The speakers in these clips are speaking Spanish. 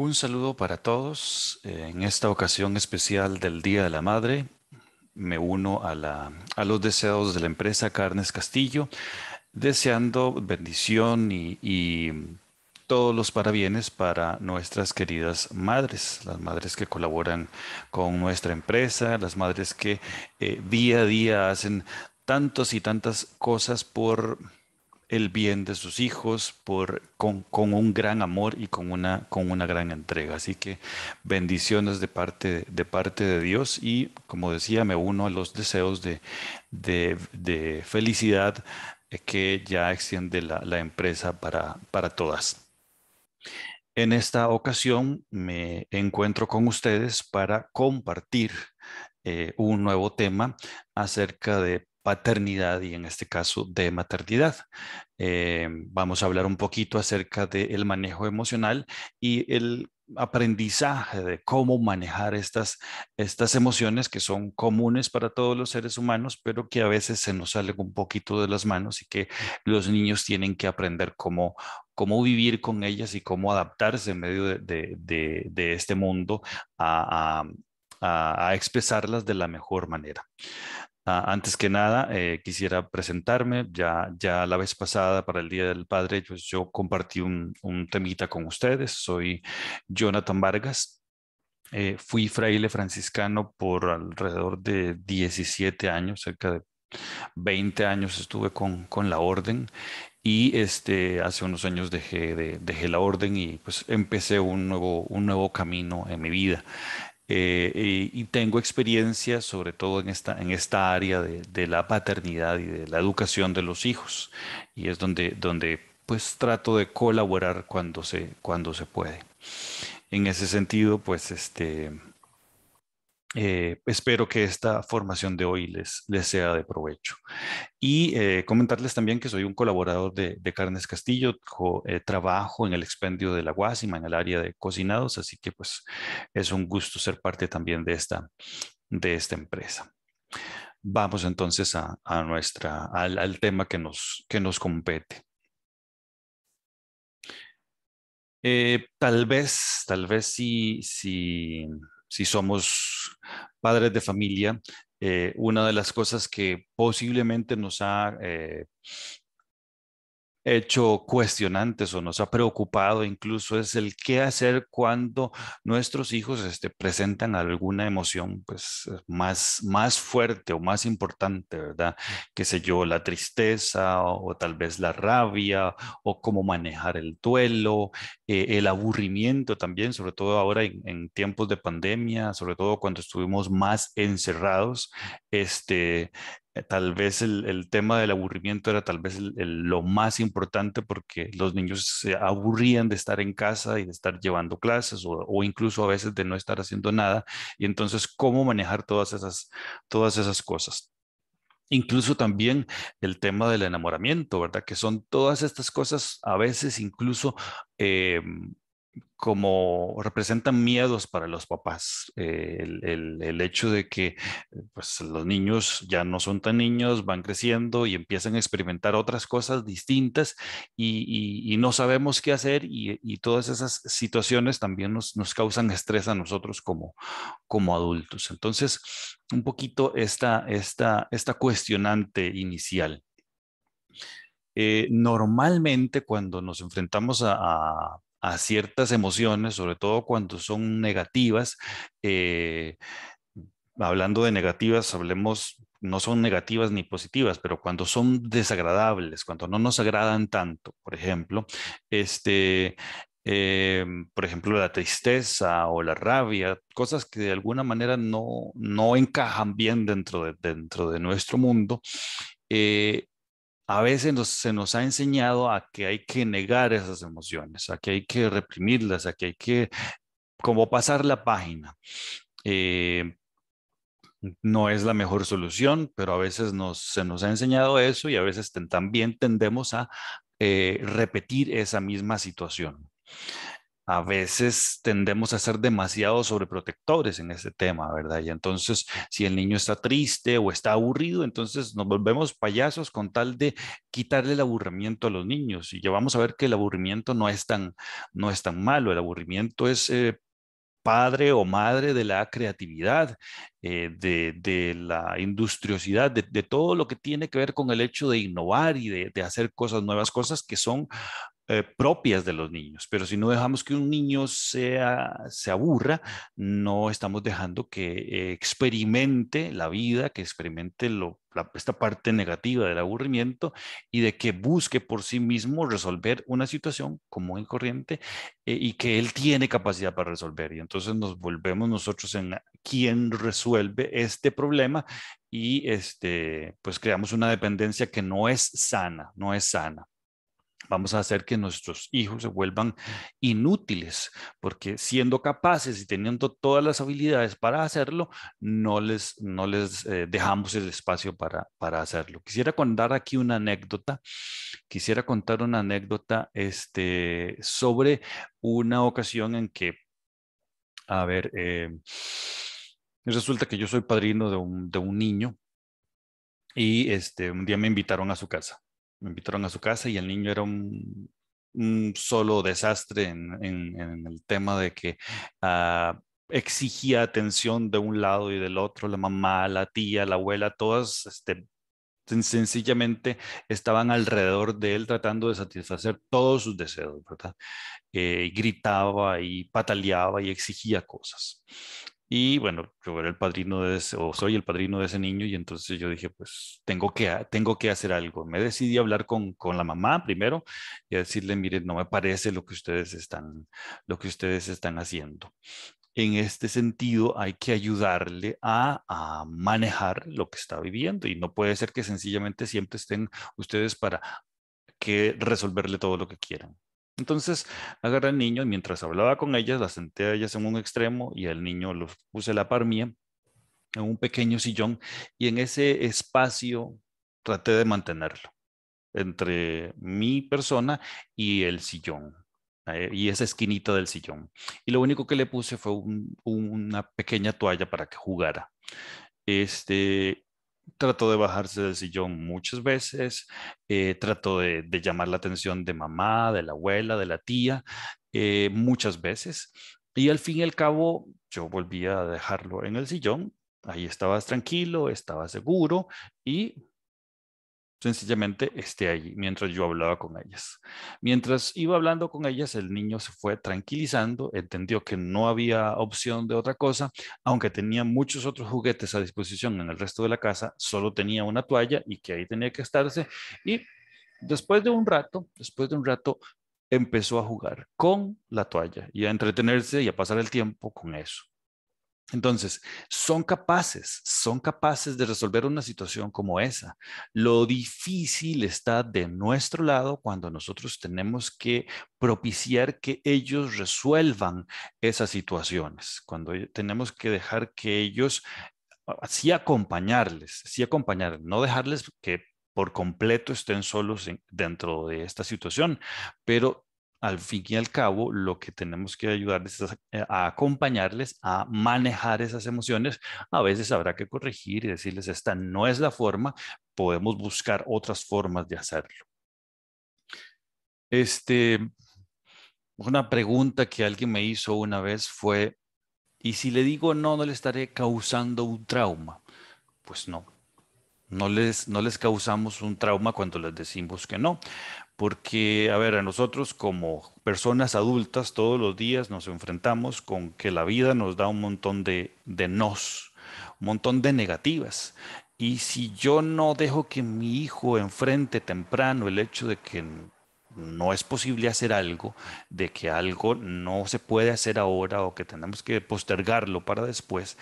Un saludo para todos. En esta ocasión especial del Día de la Madre, me uno a los deseos de la empresa Carnes Castillo, deseando bendición y todos los parabienes para nuestras queridas madres, las madres que colaboran con nuestra empresa, las madres que día a día hacen tantas y tantas cosas por el bien de sus hijos con un gran amor y con una gran entrega. Así que bendiciones de parte de Dios y como decía, me uno a los deseos de felicidad que ya extiende la empresa para todas. En esta ocasión me encuentro con ustedes para compartir un nuevo tema acerca de paternidad y en este caso de maternidad. Vamos a hablar un poquito acerca del manejo emocional y el aprendizaje de cómo manejar estas emociones que son comunes para todos los seres humanos, pero que a veces se nos salen un poquito de las manos y que los niños tienen que aprender cómo vivir con ellas y cómo adaptarse en medio de este mundo a, a expresarlas de la mejor manera. Antes que nada, quisiera presentarme. Ya la vez pasada, para el Día del Padre, pues yo compartí un temita con ustedes. Soy Jonathan Vargas. Fui fraile franciscano por alrededor de 17 años, cerca de 20 años estuve con la orden y hace unos años dejé la orden y pues empecé un nuevo camino en mi vida. Y tengo experiencia sobre todo en esta área de la paternidad y de la educación de los hijos. Y es donde pues trato de colaborar cuando se puede. En ese sentido, pues espero que esta formación de hoy les sea de provecho. Y comentarles también que soy un colaborador de Carnes Castillo, trabajo en el expendio de la Guásima, en el área de cocinados, así que pues es un gusto ser parte también de esta empresa. Vamos entonces al tema que nos compete. Tal vez si somos padres de familia, una de las cosas que posiblemente nos ha hecho cuestionantes o nos ha preocupado incluso es el qué hacer cuando nuestros hijos presentan alguna emoción pues más fuerte o más importante, ¿verdad? Qué sé yo, la tristeza o tal vez la rabia o cómo manejar el duelo, el aburrimiento también, sobre todo ahora en tiempos de pandemia, sobre todo cuando estuvimos más encerrados, este tal vez el tema del aburrimiento era tal vez lo más importante porque los niños se aburrían de estar en casa y de estar llevando clases o incluso a veces de no estar haciendo nada. Y entonces, ¿cómo manejar todas esas cosas? Incluso también el tema del enamoramiento, ¿verdad? Que son todas estas cosas a veces incluso como representan miedos para los papás. El hecho de que pues, los niños ya no son tan niños, van creciendo y empiezan a experimentar otras cosas distintas y no sabemos qué hacer y todas esas situaciones también nos causan estrés a nosotros como adultos. Entonces, un poquito esta cuestionante inicial. Normalmente cuando nos enfrentamos a ciertas emociones, sobre todo cuando son negativas, eh, hablando de negativas, hablemos, no son negativas ni positivas, pero cuando son desagradables, cuando no nos agradan tanto, por ejemplo, este, por ejemplo, la tristeza o la rabia, cosas que de alguna manera no encajan bien dentro de nuestro mundo. A veces se nos ha enseñado a que hay que negar esas emociones, a que hay que reprimirlas, a que hay que como pasar la página. Eh, no es la mejor solución, pero a veces se nos ha enseñado eso y a veces también tendemos a repetir esa misma situación. a veces tendemos a ser demasiado sobreprotectores en ese tema, ¿verdad? Y entonces, si el niño está triste o está aburrido, entonces nos volvemos payasos con tal de quitarle el aburrimiento a los niños. Y ya vamos a ver que el aburrimiento no es tan malo. El aburrimiento es padre o madre de la creatividad, de la industriosidad, de todo lo que tiene que ver con el hecho de innovar y de hacer cosas nuevas, cosas que son propias de los niños. Pero si no dejamos que un niño se aburra, no estamos dejando que experimente la vida, que experimente esta parte negativa del aburrimiento y de que busque por sí mismo resolver una situación común y corriente y que él tiene capacidad para resolver. Y entonces nos volvemos nosotros en quien resuelve este problema y pues creamos una dependencia que no es sana, no es sana. Vamos a hacer que nuestros hijos se vuelvan inútiles, porque siendo capaces y teniendo todas las habilidades para hacerlo, no les dejamos el espacio para hacerlo. Quisiera contar aquí una anécdota, quisiera contar una anécdota sobre una ocasión en que, a ver, resulta que yo soy padrino de un niño y un día me invitaron a su casa. Me invitaron a su casa y el niño era un solo desastre en el tema de que exigía atención de un lado y del otro, la mamá, la tía, la abuela, todas sencillamente estaban alrededor de él tratando de satisfacer todos sus deseos, ¿verdad? Y gritaba y pataleaba y exigía cosas. Y bueno, yo era el padrino de ese, o soy el padrino de ese niño, y entonces yo dije, pues tengo que hacer algo. Me decidí a hablar con la mamá primero y a decirle, miren, no me parece lo que ustedes están haciendo. En este sentido, hay que ayudarle a manejar lo que está viviendo y no puede ser que sencillamente siempre estén ustedes para que resolverle todo lo que quieran. Entonces agarré al niño y mientras hablaba con ellas, las senté a ellas en un extremo y al niño los puse a la par mía en un pequeño sillón y en ese espacio traté de mantenerlo entre mi persona y el sillón. Y esa esquinita del sillón. Y lo único que le puse fue una pequeña toalla para que jugara. Este, Trató de bajarse del sillón muchas veces, trató de llamar la atención de mamá, de la abuela, de la tía, muchas veces. Y al fin y al cabo, yo volví a dejarlo en el sillón. Ahí estabas tranquilo, estaba seguro y sencillamente esté allí mientras yo hablaba con ellas. Mientras iba hablando con ellas, el niño se fue tranquilizando, entendió que no había opción de otra cosa, aunque tenía muchos otros juguetes a disposición en el resto de la casa, solo tenía una toalla y que ahí tenía que estarse. Y después de un rato, empezó a jugar con la toalla y a entretenerse y a pasar el tiempo con eso. Entonces, son capaces de resolver una situación como esa. Lo difícil está de nuestro lado cuando nosotros tenemos que propiciar que ellos resuelvan esas situaciones, cuando tenemos que dejar que ellos, sí acompañar, no dejarles que por completo estén solos dentro de esta situación, pero al fin y al cabo, lo que tenemos que ayudarles es a acompañarles a manejar esas emociones. A veces habrá que corregir y decirles, esta no es la forma, podemos buscar otras formas de hacerlo. Este, una pregunta que alguien me hizo una vez fue, ¿y si le digo no, no le estaré causando un trauma? Pues no. No les causamos un trauma cuando les decimos que no, porque, a ver, a nosotros como personas adultas todos los días nos enfrentamos con que la vida nos da un montón de nos, un montón de negativas. Y si yo no dejo que mi hijo enfrente temprano el hecho de que no es posible hacer algo, de que algo no se puede hacer ahora o que tenemos que postergarlo para después,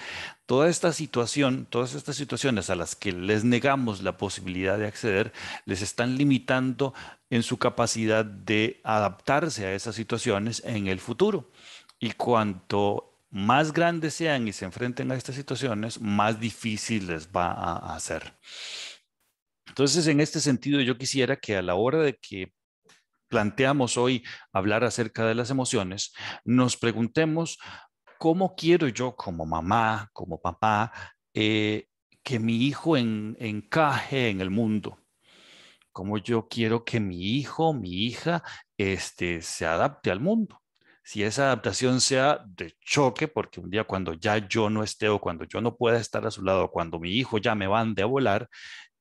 toda esta situación, todas estas situaciones a las que les negamos la posibilidad de acceder, les están limitando en su capacidad de adaptarse a esas situaciones en el futuro. Y cuanto más grandes sean y se enfrenten a estas situaciones, más difícil les va a hacer. Entonces, en este sentido, yo quisiera que a la hora de que planteamos hoy hablar acerca de las emociones, nos preguntemos cómo quiero yo como mamá, como papá, que mi hijo encaje en el mundo. Cómo yo quiero que mi hijo, mi hija, se adapte al mundo. Si esa adaptación sea de choque, porque un día cuando ya yo no esté o cuando yo no pueda estar a su lado, cuando mi hijo ya me mande a volar,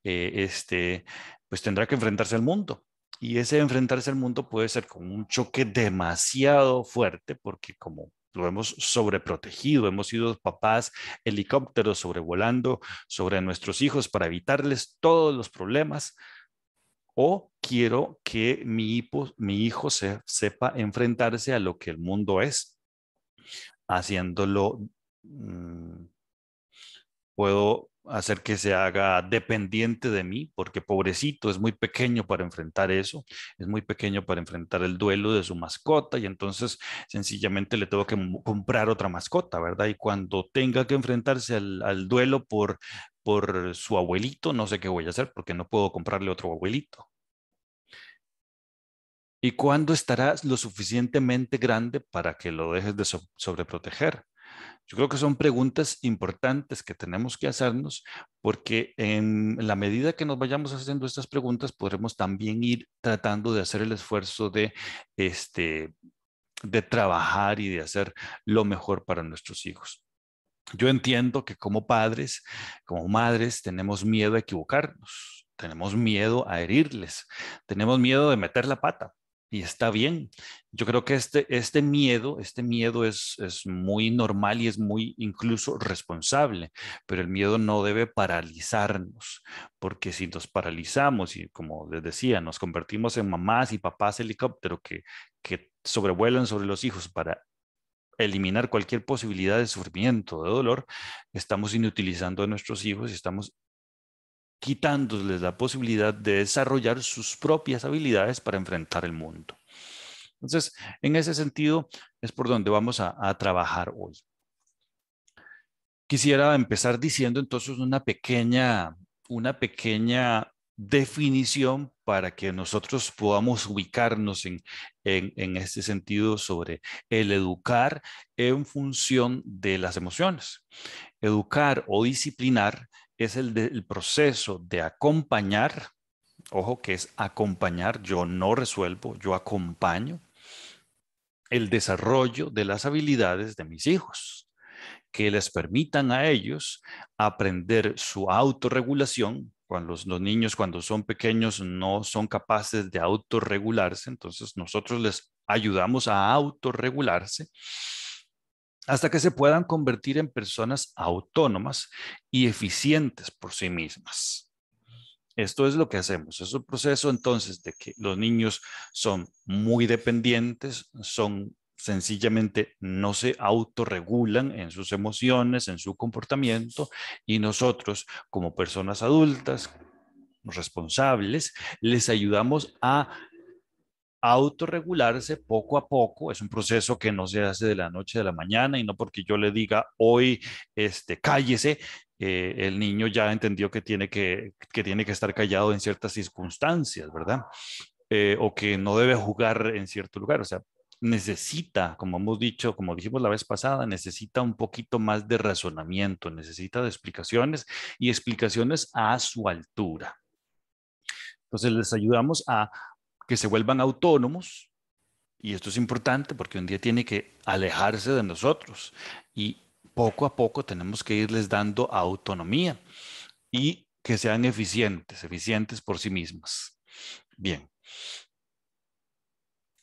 eh, este, pues tendrá que enfrentarse al mundo. Y ese enfrentarse al mundo puede ser como un choque demasiado fuerte, porque como lo hemos sobreprotegido, hemos sido papás helicópteros sobrevolando sobre nuestros hijos para evitarles todos los problemas, o quiero que mi hijo sepa enfrentarse a lo que el mundo es, haciéndolo, mm, puedo hacer que se haga dependiente de mí, porque pobrecito es muy pequeño para enfrentar eso, es muy pequeño para enfrentar el duelo de su mascota y entonces sencillamente le tengo que comprar otra mascota, ¿verdad? Y cuando tenga que enfrentarse al duelo por su abuelito, no sé qué voy a hacer porque no puedo comprarle otro abuelito. ¿Y cuándo estarás lo suficientemente grande para que lo dejes de sobreproteger? Yo creo que son preguntas importantes que tenemos que hacernos porque en la medida que nos vayamos haciendo estas preguntas, podremos también ir tratando de hacer el esfuerzo este, de trabajar y de hacer lo mejor para nuestros hijos. Yo entiendo que como padres, como madres, tenemos miedo a equivocarnos, tenemos miedo a herirles, tenemos miedo de meter la pata. Y está bien. Yo creo que este miedo es muy normal y es muy incluso responsable, pero el miedo no debe paralizarnos, porque si nos paralizamos y como les decía, nos convertimos en mamás y papás helicóptero que sobrevuelan sobre los hijos para eliminar cualquier posibilidad de sufrimiento, de dolor, estamos inutilizando a nuestros hijos y estamos quitándoles la posibilidad de desarrollar sus propias habilidades para enfrentar el mundo. Entonces, en ese sentido, es por donde vamos a trabajar hoy. Quisiera empezar diciendo entonces una pequeña definición para que nosotros podamos ubicarnos en este sentido sobre el educar en función de las emociones. Educar o disciplinar es el proceso de acompañar, ojo que es acompañar, yo no resuelvo, yo acompaño el desarrollo de las habilidades de mis hijos que les permitan a ellos aprender su autorregulación. Cuando los niños, cuando son pequeños, no son capaces de autorregularse, entonces nosotros les ayudamos a autorregularse hasta que se puedan convertir en personas autónomas y eficientes por sí mismas. Esto es lo que hacemos. Es un proceso entonces de que los niños son muy dependientes, son sencillamente no se autorregulan en sus emociones, en su comportamiento, y nosotros como personas adultas responsables les ayudamos a autorregularse poco a poco. Es un proceso que no se hace de la noche a la mañana y no porque yo le diga hoy, cállese, el niño ya entendió que tiene que estar callado en ciertas circunstancias, ¿verdad? O que no debe jugar en cierto lugar. O sea, necesita, como hemos dicho, como dijimos la vez pasada, necesita un poquito más de razonamiento, necesita de explicaciones y explicaciones a su altura. Entonces les ayudamos a que se vuelvan autónomos, y esto es importante porque un día tiene que alejarse de nosotros y poco a poco tenemos que irles dando autonomía y que sean eficientes, eficientes por sí mismas. Bien,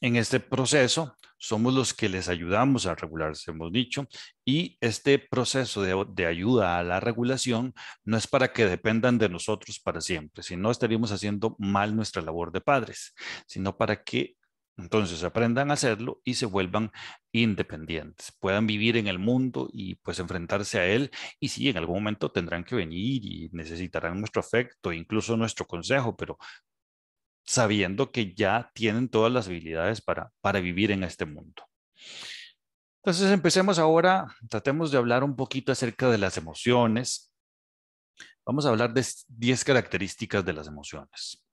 en este proceso somos los que les ayudamos a regularse, hemos dicho, y este proceso de ayuda a la regulación no es para que dependan de nosotros para siempre, si no estaríamos haciendo mal nuestra labor de padres, sino para que entonces aprendan a hacerlo y se vuelvan independientes, puedan vivir en el mundo y pues enfrentarse a él. Y sí, en algún momento tendrán que venir y necesitarán nuestro afecto, incluso nuestro consejo, pero sabiendo que ya tienen todas las habilidades para vivir en este mundo. Entonces empecemos ahora, tratemos de hablar un poquito acerca de las emociones. Vamos a hablar de 10 características de las emociones.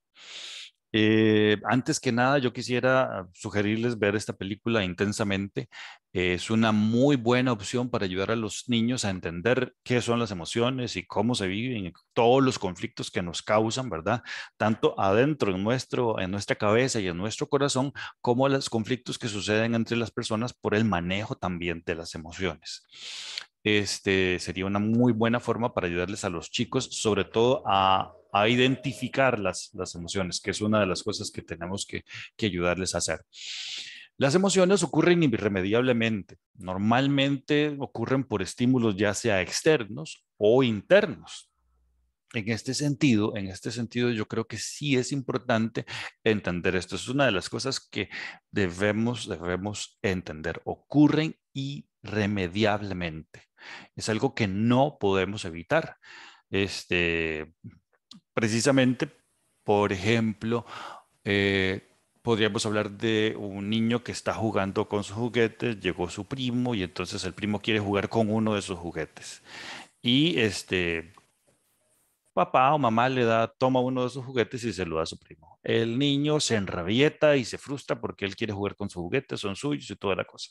Antes que nada, yo quisiera sugerirles ver esta película intensamente. Es una muy buena opción para ayudar a los niños a entender qué son las emociones y cómo se viven, y todos los conflictos que nos causan, ¿verdad? Tanto adentro en nuestra cabeza y en nuestro corazón, como los conflictos que suceden entre las personas por el manejo también de las emociones. Este sería una muy buena forma para ayudarles a los chicos, sobre todo a identificar las emociones, que es una de las cosas que tenemos que ayudarles a hacer. Las emociones ocurren irremediablemente. Normalmente ocurren por estímulos ya sea externos o internos. En este sentido, yo creo que sí es importante entender esto. Es una de las cosas que debemos entender. Ocurren irremediablemente. Es algo que no podemos evitar. Este, Precisamente, por ejemplo, podríamos hablar de un niño que está jugando con sus juguetes, llegó su primo y entonces el primo quiere jugar con uno de sus juguetes. Y papá o mamá toma uno de sus juguetes y se lo da a su primo. El niño se enrabieta y se frustra porque él quiere jugar con sus juguetes, son suyos y toda la cosa.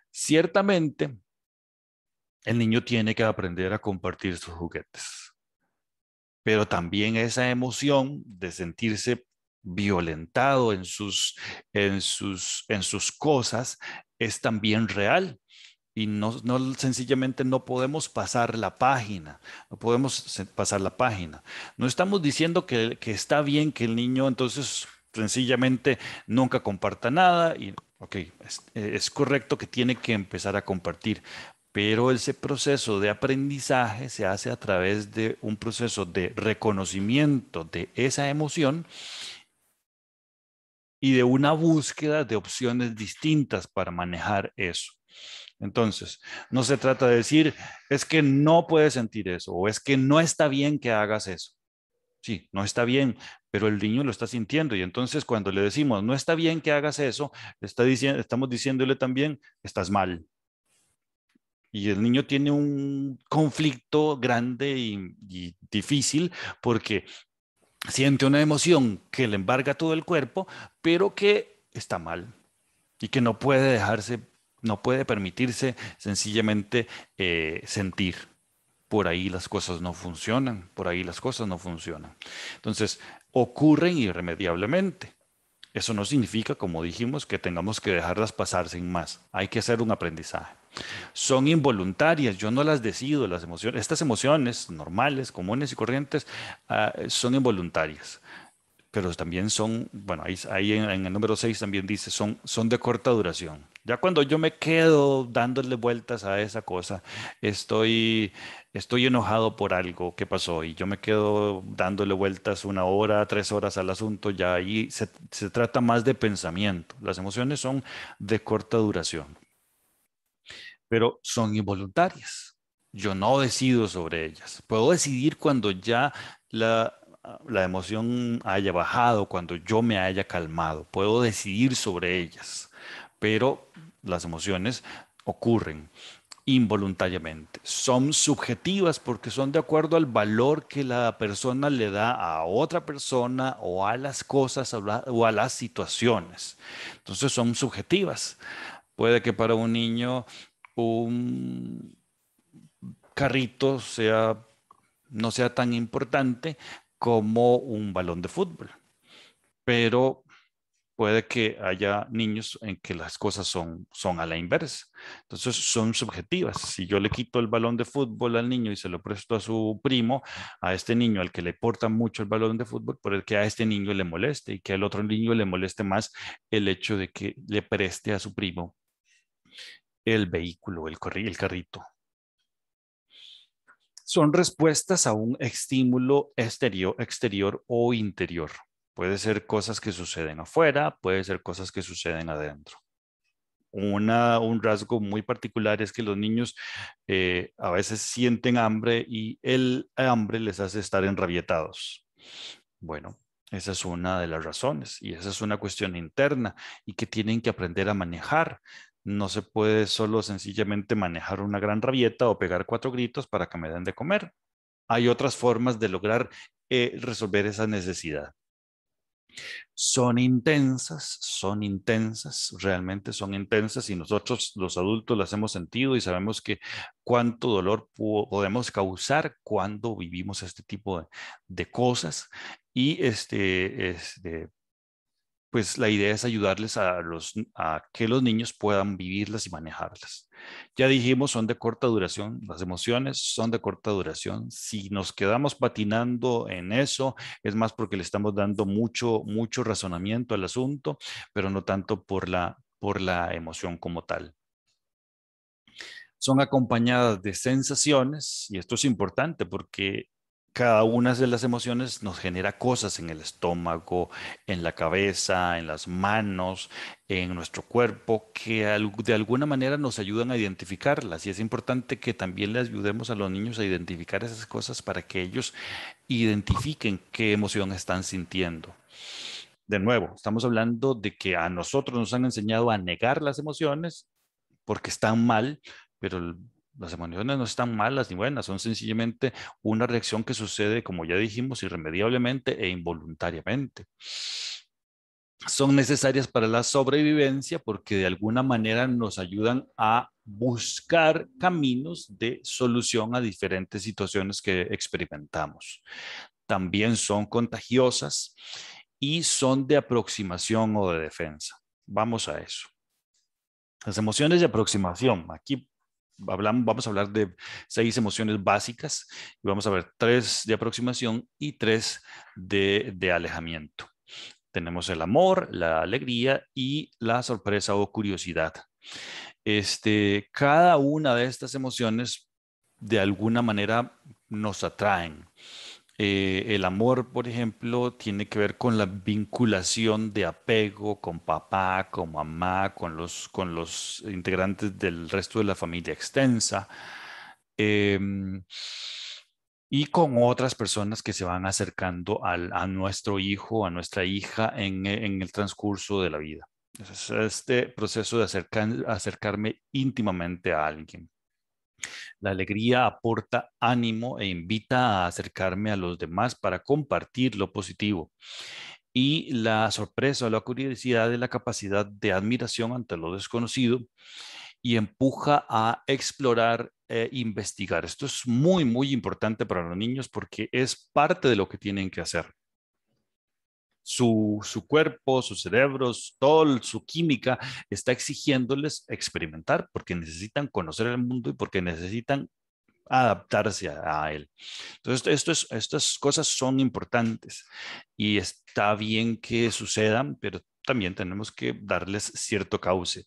Ciertamente, el niño tiene que aprender a compartir sus juguetes, pero también esa emoción de sentirse violentado en sus cosas es también real. Y sencillamente no podemos pasar la página, no podemos pasar la página. No estamos diciendo que está bien que el niño entonces sencillamente nunca comparta nada y, ok, es correcto que tiene que empezar a compartir, pero ese proceso de aprendizaje se hace a través de un proceso de reconocimiento de esa emoción y de una búsqueda de opciones distintas para manejar eso. Entonces, no se trata de decir, es que no puedes sentir eso o es que no está bien que hagas eso. Sí, no está bien, pero el niño lo está sintiendo y entonces cuando le decimos, no está bien que hagas eso, estamos diciéndole también, estás mal. Y el niño tiene un conflicto grande y difícil porque siente una emoción que le embarga todo el cuerpo, pero que está mal y que no puede permitirse sencillamente sentir. Por ahí las cosas no funcionan, por ahí las cosas no funcionan. Entonces, ocurren irremediablemente. Eso no significa, como dijimos, que tengamos que dejarlas pasar sin más. Hay que hacer un aprendizaje. Son involuntarias, yo no las decido, las emociones. Estas emociones normales, comunes y corrientes, son involuntarias, pero también son, bueno, ahí en el número 6 también dice, son de corta duración. Ya cuando yo me quedo dándole vueltas a esa cosa, estoy, estoy enojado por algo que pasó y yo me quedo dándole vueltas 1 hora, 3 horas al asunto, ya ahí se trata más de pensamiento. Las emociones son de corta duración, pero son involuntarias. Yo no decido sobre ellas. Puedo decidir cuando ya la, la emoción haya bajado, cuando yo me haya calmado. Puedo decidir sobre ellas, pero las emociones ocurren involuntariamente. Son subjetivas porque son de acuerdo al valor que la persona le da a otra persona o a las cosas o a las situaciones. Entonces son subjetivas. Puede que para un niño un carrito no sea tan importante como un balón de fútbol, pero puede que haya niños en que las cosas son a la inversa. Entonces son subjetivas. Si yo le quito el balón de fútbol al niño y se lo presto a su primo, a este niño al que le importa mucho el balón de fútbol, por el que a este niño le moleste y que al otro niño le moleste más el hecho de que le preste a su primo el vehículo, el carrito. Son respuestas a un estímulo exterior o interior. Puede ser cosas que suceden afuera, puede ser cosas que suceden adentro. Un rasgo muy particular es que los niños a veces sienten hambre y el hambre les hace estar enrabietados. Bueno, esa es una de las razones y esa es una cuestión interna y que tienen que aprender a manejar. No se puede solo sencillamente manejar una gran rabieta o pegar 4 gritos para que me den de comer. Hay otras formas de lograr resolver esa necesidad. Son intensas, realmente son intensas y nosotros los adultos las hemos sentido y sabemos que cuánto dolor podemos causar cuando vivimos este tipo de cosas y pues la idea es ayudarles a que los niños puedan vivirlas y manejarlas. Ya dijimos, son de corta duración, las emociones son de corta duración. Si nos quedamos patinando en eso, es más porque le estamos dando mucho razonamiento al asunto, pero no tanto por la emoción como tal. Son acompañadas de sensaciones, y esto es importante porque cada una de las emociones nos genera cosas en el estómago, en la cabeza, en las manos, en nuestro cuerpo, que de alguna manera nos ayudan a identificarlas. Y es importante que también le ayudemos a los niños a identificar esas cosas para que ellos identifiquen qué emoción están sintiendo. De nuevo, estamos hablando de que a nosotros nos han enseñado a negar las emociones porque están mal, pero las emociones no están malas ni buenas, son sencillamente una reacción que sucede, como ya dijimos, irremediablemente e involuntariamente. Son necesarias para la sobrevivencia porque de alguna manera nos ayudan a buscar caminos de solución a diferentes situaciones que experimentamos. También son contagiosas y son de aproximación o de defensa. Vamos a eso. Las emociones de aproximación. Aquí vamos a hablar de 6 emociones básicas y vamos a ver 3 de aproximación y 3 de alejamiento. Tenemos el amor, la alegría y la sorpresa o curiosidad. Cada una de estas emociones de alguna manera nos atraen. El amor, por ejemplo, tiene que ver con la vinculación de apego con papá, con mamá, con los integrantes del resto de la familia extensa, em, y con otras personas que se van acercando a nuestro hijo, a nuestra hija en el transcurso de la vida. Es este proceso de acercarme íntimamente a alguien. La alegría aporta ánimo e invita a acercarme a los demás para compartir lo positivo. Y la sorpresa o la curiosidad es la capacidad de admiración ante lo desconocido y empuja a explorar e investigar. Esto es muy importante para los niños porque es parte de lo que tienen que hacer. Su cuerpo, sus cerebros, toda su química está exigiéndoles experimentar porque necesitan conocer el mundo y porque necesitan adaptarse a él. Entonces, estas cosas son importantes y está bien que sucedan, pero también tenemos que darles cierto cauce.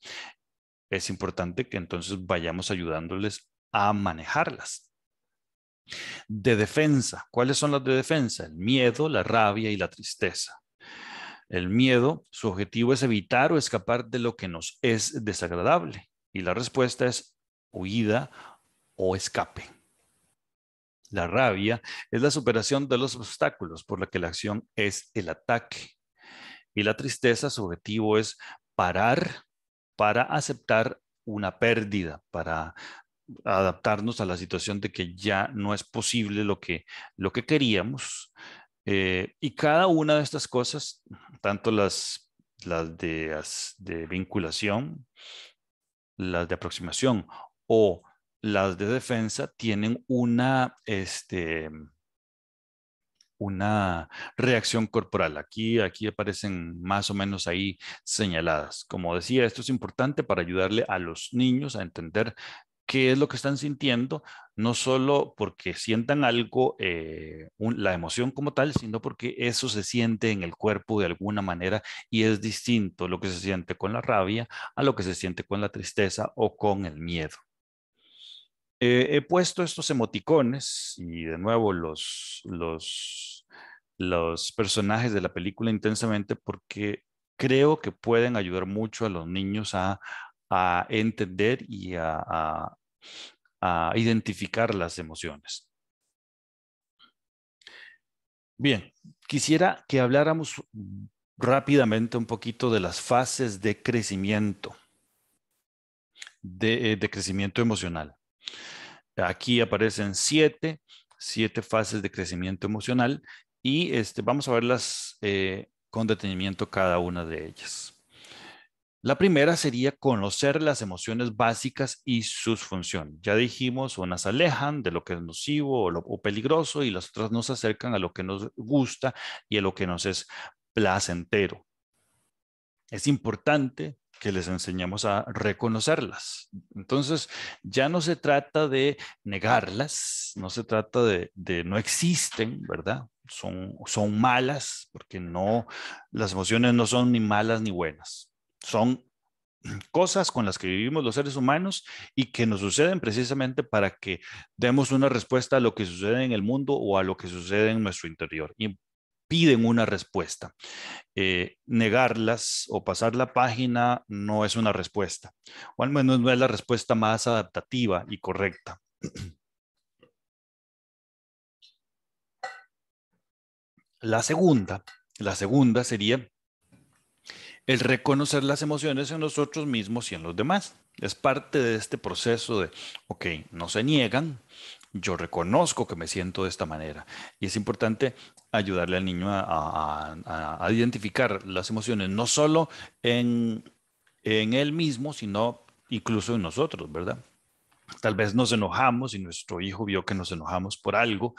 Es importante que entonces vayamos ayudándoles a manejarlas. De defensa, ¿cuáles son las de defensa? El miedo, la rabia y la tristeza. El miedo, su objetivo es evitar o escapar de lo que nos es desagradable y la respuesta es huida o escape. La rabia es la superación de los obstáculos por la que la acción es el ataque. Y la tristeza, su objetivo es parar para aceptar una pérdida, para adaptarnos a la situación de que ya no es posible lo que queríamos. Y cada una de estas cosas, tanto las de vinculación, las de aproximación o las de defensa, tienen una reacción corporal. Aquí aparecen más o menos ahí señaladas. Como decía, esto es importante para ayudarle a los niños a entender qué es lo que están sintiendo, no solo porque sientan algo, la emoción como tal, sino porque eso se siente en el cuerpo de alguna manera y es distinto lo que se siente con la rabia a lo que se siente con la tristeza o con el miedo. He puesto estos emoticones y de nuevo los personajes de la película intensamente porque creo que pueden ayudar mucho a los niños a entender y a identificar las emociones. Bien, quisiera que habláramos rápidamente un poquito de las fases de crecimiento, de crecimiento emocional. Aquí aparecen siete fases de crecimiento emocional y vamos a verlas con detenimiento cada una de ellas. La primera sería conocer las emociones básicas y sus funciones. Ya dijimos, unas alejan de lo que es nocivo o peligroso y las otras nos acercan a lo que nos gusta y a lo que nos es placentero. Es importante que les enseñemos a reconocerlas. Entonces, ya no se trata de negarlas, no se trata de no existen, ¿verdad? Son malas, porque no, las emociones no son ni malas ni buenas. Son cosas con las que vivimos los seres humanos y que nos suceden precisamente para que demos una respuesta a lo que sucede en el mundo o a lo que sucede en nuestro interior. Y piden una respuesta. Negarlas o pasar la página no es una respuesta, o al menos no es la respuesta más adaptativa y correcta. La segunda, la segunda sería el reconocer las emociones en nosotros mismos y en los demás. Es parte de este proceso de, ok, no se niegan, yo reconozco que me siento de esta manera. Y es importante ayudarle al niño a identificar las emociones, no solo en él mismo, sino incluso en nosotros, ¿verdad? Tal vez nos enojamos y nuestro hijo vio que nos enojamos por algo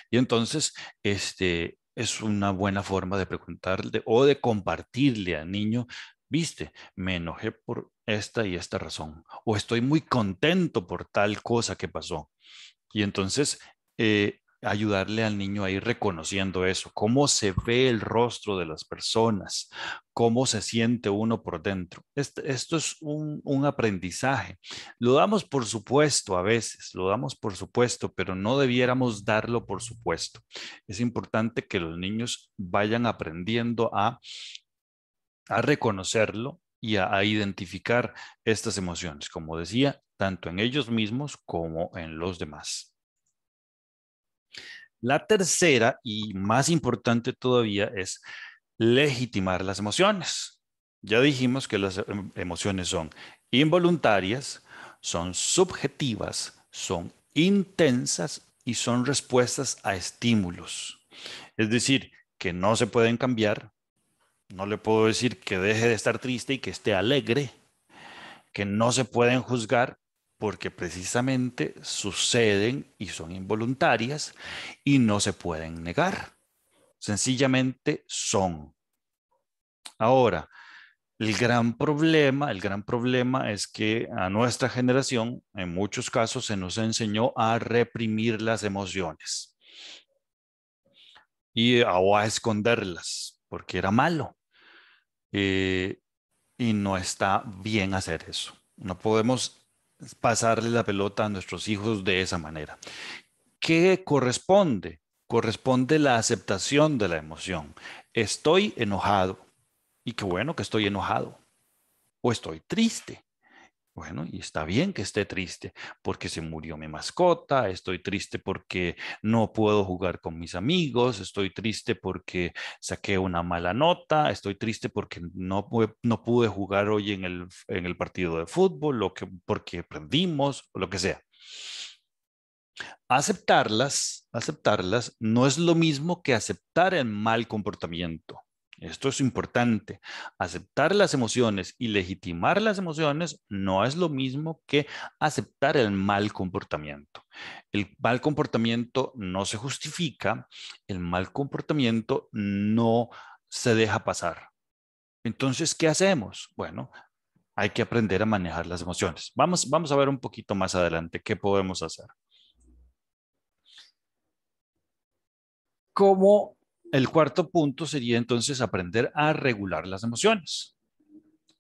y entonces es una buena forma de preguntarle o de compartirle al niño, viste, me enojé por esta y esta razón o estoy muy contento por tal cosa que pasó. Y entonces ayudarle al niño a ir reconociendo eso, cómo se ve el rostro de las personas, cómo se siente uno por dentro. Esto es un aprendizaje. Lo damos por supuesto a veces, lo damos por supuesto, pero no debiéramos darlo por supuesto. Es importante que los niños vayan aprendiendo a reconocerlo y a identificar estas emociones, como decía, tanto en ellos mismos como en los demás. La tercera y más importante todavía es legitimar las emociones. Ya dijimos que las emociones son involuntarias, son subjetivas, son intensas y son respuestas a estímulos. Es decir, que no se pueden cambiar. No le puedo decir que deje de estar triste y que esté alegre, que no se pueden juzgar porque precisamente suceden y son involuntarias y no se pueden negar. Sencillamente son. Ahora, el gran problema es que a nuestra generación, en muchos casos, se nos enseñó a reprimir las emociones o a esconderlas, porque era malo. Eh, y no está bien hacer eso. No podemos pasarle la pelota a nuestros hijos de esa manera. ¿Qué corresponde? Corresponde la aceptación de la emoción. Estoy enojado. Y qué bueno que estoy enojado. O estoy triste. Bueno, y está bien que esté triste porque se murió mi mascota, estoy triste porque no puedo jugar con mis amigos, estoy triste porque saqué una mala nota, estoy triste porque no pude jugar hoy en el partido de fútbol, porque perdimos, o lo que sea. Aceptarlas no es lo mismo que aceptar el mal comportamiento. Esto es importante. Aceptar las emociones y legitimar las emociones no es lo mismo que aceptar el mal comportamiento. El mal comportamiento no se justifica, el mal comportamiento no se deja pasar. Entonces, ¿qué hacemos? Bueno, hay que aprender a manejar las emociones. Vamos a ver un poquito más adelante qué podemos hacer. Como el cuarto punto sería entonces aprender a regular las emociones.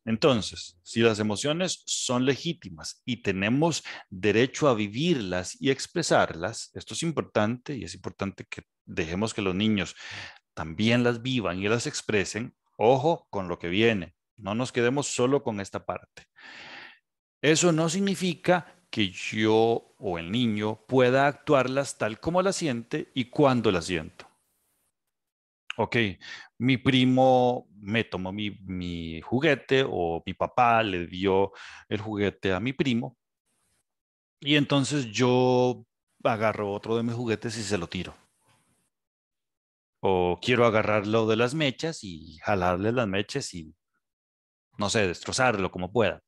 Entonces, si las emociones son legítimas y tenemos derecho a vivirlas y expresarlas, esto es importante y es importante que dejemos que los niños también las vivan y las expresen. Ojo con lo que viene, no nos quedemos solo con esta parte. Eso no significa que yo o el niño pueda actuarlas tal como las siente y cuando las siento. Ok, mi primo me tomó mi juguete o mi papá le dio el juguete a mi primo y entonces yo agarro otro de mis juguetes y se lo tiro. O quiero agarrarlo de las mechas y jalarle las mechas y, no sé, destrozarlo como pueda.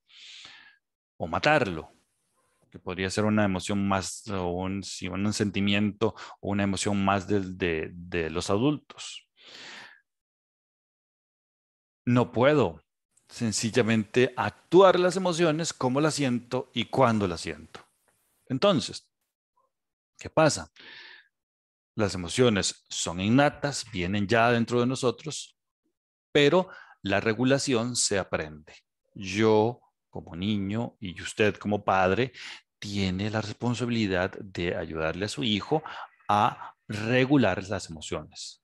O matarlo, que podría ser una emoción más, o un, sí, un sentimiento o una emoción más de los adultos. No puedo sencillamente actuar las emociones como las siento y cuando las siento. Entonces, ¿qué pasa? Las emociones son innatas, vienen ya dentro de nosotros, pero la regulación se aprende. Yo, como niño, y usted como padre, tiene la responsabilidad de ayudarle a su hijo a regular las emociones.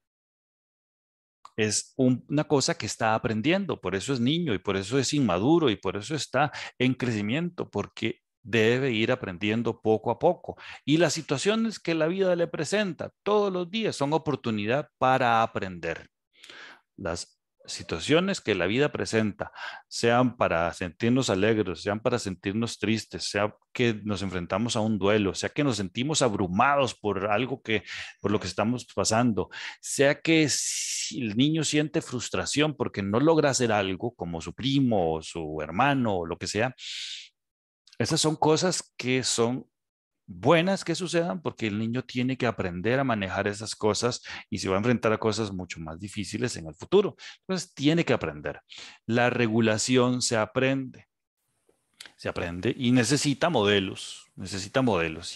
Es una cosa que está aprendiendo, por eso es niño y por eso es inmaduro y por eso está en crecimiento, porque debe ir aprendiendo poco a poco. Y las situaciones que la vida le presenta todos los días son oportunidad para aprender. Las situaciones que la vida presenta, sean para sentirnos alegres, sean para sentirnos tristes, sea que nos enfrentamos a un duelo, sea que nos sentimos abrumados por algo que, por lo que estamos pasando, sea que si el niño siente frustración porque no logra hacer algo como su primo o su hermano o lo que sea, esas son cosas que son buenas que sucedan porque el niño tiene que aprender a manejar esas cosas y se va a enfrentar a cosas mucho más difíciles en el futuro. Entonces tiene que aprender. La regulación se aprende y necesita modelos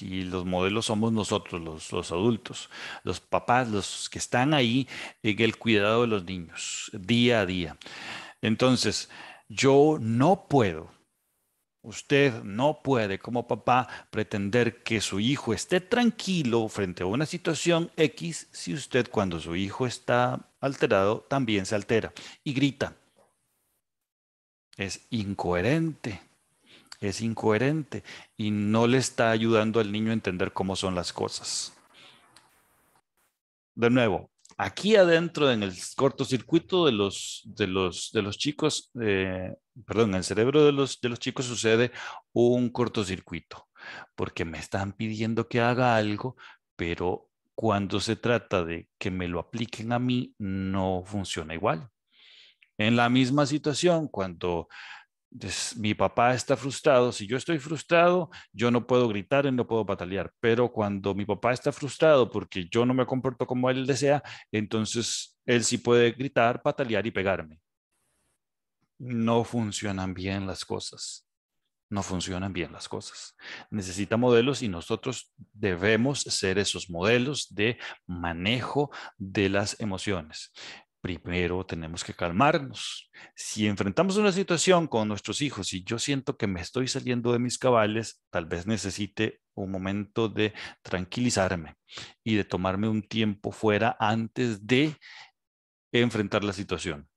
y los modelos somos nosotros, los adultos, los papás, los que están ahí en el cuidado de los niños día a día. Entonces, yo no puedo. Usted no puede como papá pretender que su hijo esté tranquilo frente a una situación X si usted cuando su hijo está alterado también se altera y grita. Es incoherente, es incoherente y no le está ayudando al niño a entender cómo son las cosas. De nuevo, aquí adentro en el cortocircuito de los chicos, perdón, en el cerebro de los chicos sucede un cortocircuito, porque me están pidiendo que haga algo, pero cuando se trata de que me lo apliquen a mí, no funciona igual. En la misma situación, cuando mi papá está frustrado. Si yo estoy frustrado, yo no puedo gritar y no puedo patalear. Pero cuando mi papá está frustrado porque yo no me comporto como él desea, entonces él sí puede gritar, patalear y pegarme. No funcionan bien las cosas. No funcionan bien las cosas. Necesita modelos y nosotros debemos ser esos modelos de manejo de las emociones. Primero tenemos que calmarnos. Si enfrentamos una situación con nuestros hijos y yo siento que me estoy saliendo de mis cabales, tal vez necesite un momento de tranquilizarme y de tomarme un tiempo fuera antes de enfrentar la situación.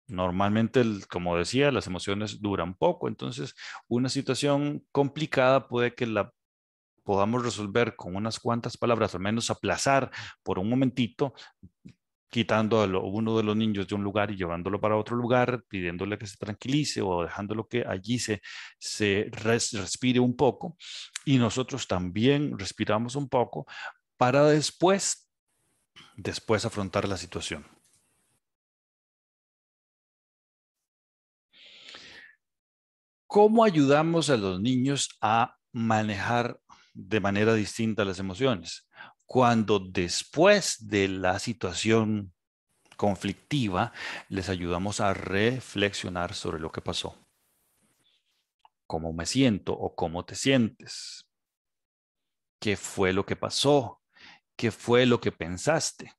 Normalmente, como decía, las emociones duran poco, entonces una situación complicada puede que la podamos resolver con unas cuantas palabras, al menos aplazar por un momentito, quitando a uno de los niños de un lugar y llevándolo para otro lugar, pidiéndole que se tranquilice o dejándolo que allí se respire un poco y nosotros también respiramos un poco para después afrontar la situación. ¿Cómo ayudamos a los niños a manejar de manera distinta las emociones? Cuando después de la situación conflictiva les ayudamos a reflexionar sobre lo que pasó, cómo me siento o cómo te sientes, qué fue lo que pasó, qué fue lo que pensaste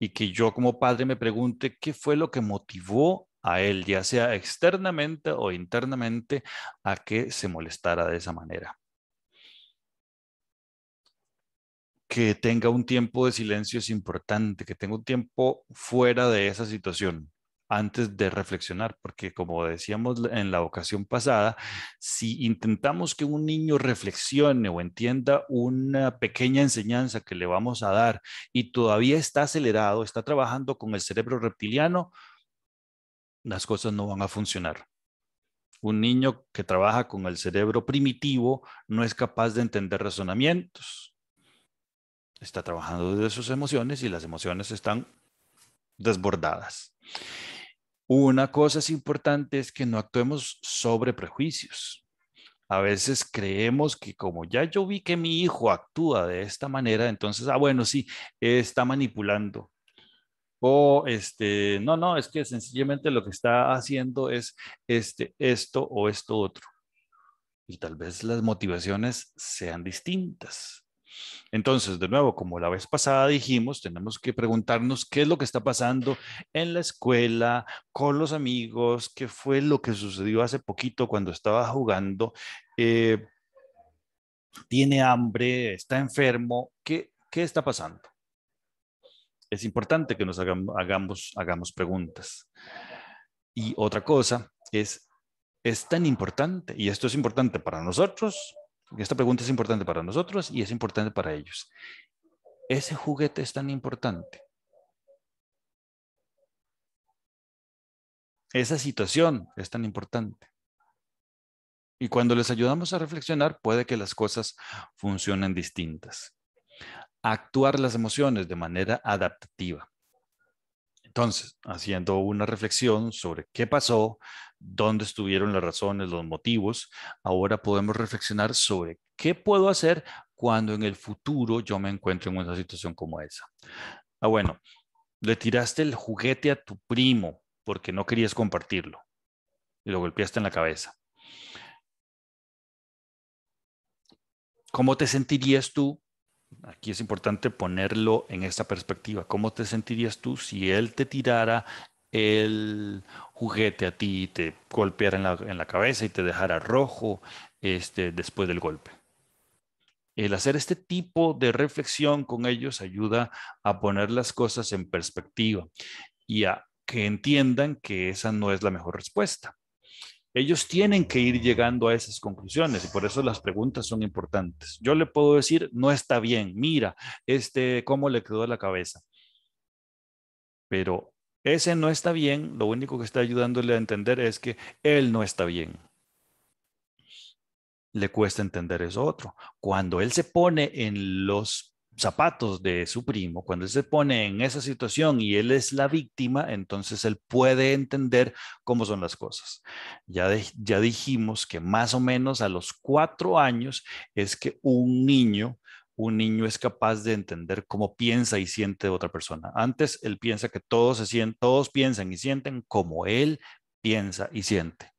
y que yo como padre me pregunte qué fue lo que motivó a él, ya sea externamente o internamente, a que se molestara de esa manera. Que tenga un tiempo de silencio es importante, que tenga un tiempo fuera de esa situación antes de reflexionar, porque como decíamos en la ocasión pasada, si intentamos que un niño reflexione o entienda una pequeña enseñanza que le vamos a dar y todavía está acelerado, está trabajando con el cerebro reptiliano, las cosas no van a funcionar. Un niño que trabaja con el cerebro primitivo no es capaz de entender razonamientos. Está trabajando desde sus emociones y las emociones están desbordadas. Una cosa es importante es que no actuemos sobre prejuicios. A veces creemos que como ya yo vi que mi hijo actúa de esta manera, entonces, bueno, sí, está manipulando. O no, no, es que sencillamente lo que está haciendo es esto o esto otro. Y tal vez las motivaciones sean distintas. Entonces, de nuevo, como la vez pasada dijimos, tenemos que preguntarnos qué es lo que está pasando en la escuela, con los amigos, qué fue lo que sucedió hace poquito cuando estaba jugando, eh, tiene hambre, está enfermo, ¿qué está pasando? Es importante que nos hagamos preguntas. Y otra cosa es tan importante, y esto es importante para nosotros, esta pregunta es importante para nosotros y es importante para ellos. ¿Ese juguete es tan importante? Esa situación es tan importante. Y cuando les ayudamos a reflexionar, puede que las cosas funcionen distintas. Actuar las emociones de manera adaptativa. Entonces, haciendo una reflexión sobre qué pasó, dónde estuvieron las razones, los motivos, ahora podemos reflexionar sobre qué puedo hacer cuando en el futuro yo me encuentre en una situación como esa. Bueno, le tiraste el juguete a tu primo porque no querías compartirlo y lo golpeaste en la cabeza. ¿Cómo te sentirías tú? Aquí es importante ponerlo en esta perspectiva. ¿Cómo te sentirías tú si él te tirara el juguete a ti y te golpeara en la cabeza y te dejara rojo después del golpe? El hacer este tipo de reflexión con ellos ayuda a poner las cosas en perspectiva y a que entiendan que esa no es la mejor respuesta. Ellos tienen que ir llegando a esas conclusiones y por eso las preguntas son importantes. Yo le puedo decir, no está bien, mira, cómo le quedó la cabeza, pero ese no está bien, lo único que está ayudándole a entender es que él no está bien. Le cuesta entender eso otro. Cuando él se pone en los zapatos de su primo, cuando él se pone en esa situación y él es la víctima, entonces él puede entender cómo son las cosas. Ya dijimos que más o menos a los 4 años es que un niño es capaz de entender cómo piensa y siente otra persona. Antes él piensa que todos piensan y sienten como él piensa y siente.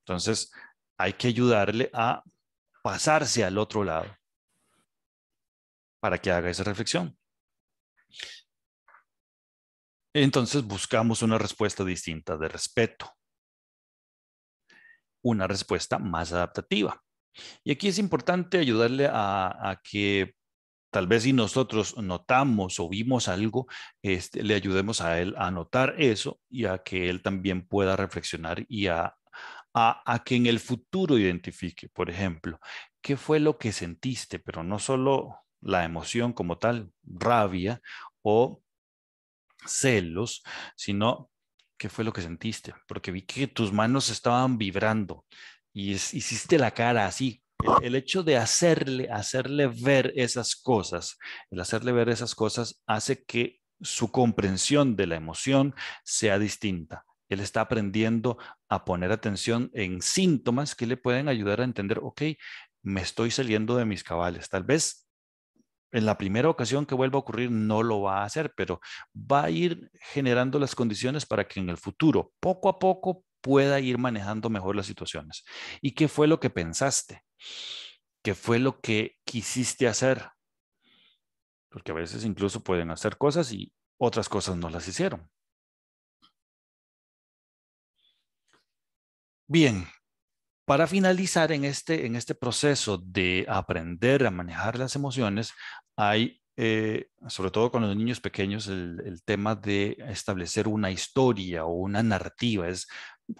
Entonces, hay que ayudarle a pasarse al otro lado para que haga esa reflexión. Entonces, buscamos una respuesta distinta de respeto, una respuesta más adaptativa. Y aquí es importante ayudarle a que tal vez si nosotros notamos o vimos algo, le ayudemos a él a notar eso y a que él también pueda reflexionar y a que en el futuro identifique, por ejemplo, qué fue lo que sentiste, pero no solo la emoción como tal, rabia o celos, sino qué fue lo que sentiste, porque vi que tus manos estaban vibrando y hiciste la cara así. El hecho de hacerle ver esas cosas, el hacerle ver esas cosas hace que su comprensión de la emoción sea distinta. Él está aprendiendo a poner atención en síntomas que le pueden ayudar a entender, ok, me estoy saliendo de mis cabales. Tal vez en la primera ocasión que vuelva a ocurrir no lo va a hacer, pero va a ir generando las condiciones para que en el futuro, poco a poco, pueda ir manejando mejor las situaciones. ¿Y qué fue lo que pensaste? ¿Qué fue lo que quisiste hacer? Porque a veces incluso pueden hacer cosas y otras cosas no las hicieron. Bien, para finalizar en este proceso de aprender a manejar las emociones, hay, sobre todo con los niños pequeños, el tema de establecer una historia o una narrativa, es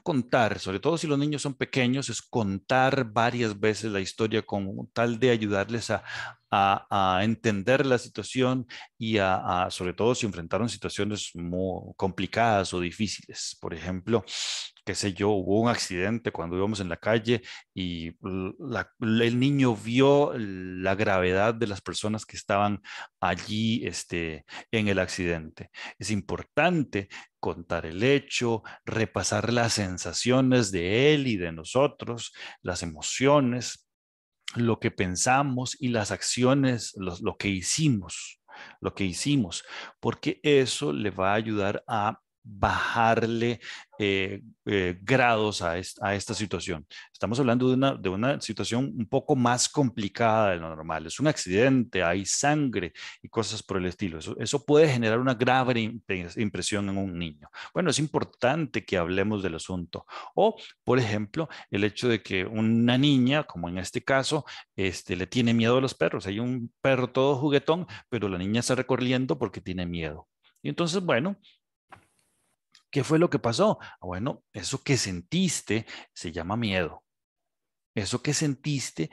contar, sobre todo si los niños son pequeños, es contar varias veces la historia con tal de ayudarles a entender la situación y sobre todo si enfrentaron situaciones muy complicadas o difíciles. Por ejemplo, qué sé yo, hubo un accidente cuando íbamos en la calle y el niño vio la gravedad de las personas que estaban allí en el accidente. Es importante contar el hecho, repasar las sensaciones de él y de nosotros, las emociones, lo que pensamos y las acciones, lo que hicimos, porque eso le va a ayudar a bajarle grados a esta situación. Estamos hablando de una situación un poco más complicada de lo normal. Es un accidente, hay sangre y cosas por el estilo. Eso puede generar una grave impresión en un niño. Bueno, es importante que hablemos del asunto. O, por ejemplo, el hecho de que una niña, como en este caso, le tiene miedo a los perros. Hay un perro todo juguetón, pero la niña está recorriendo porque tiene miedo. Y entonces, bueno, ¿qué fue lo que pasó? Bueno, eso que sentiste se llama miedo. Eso que sentiste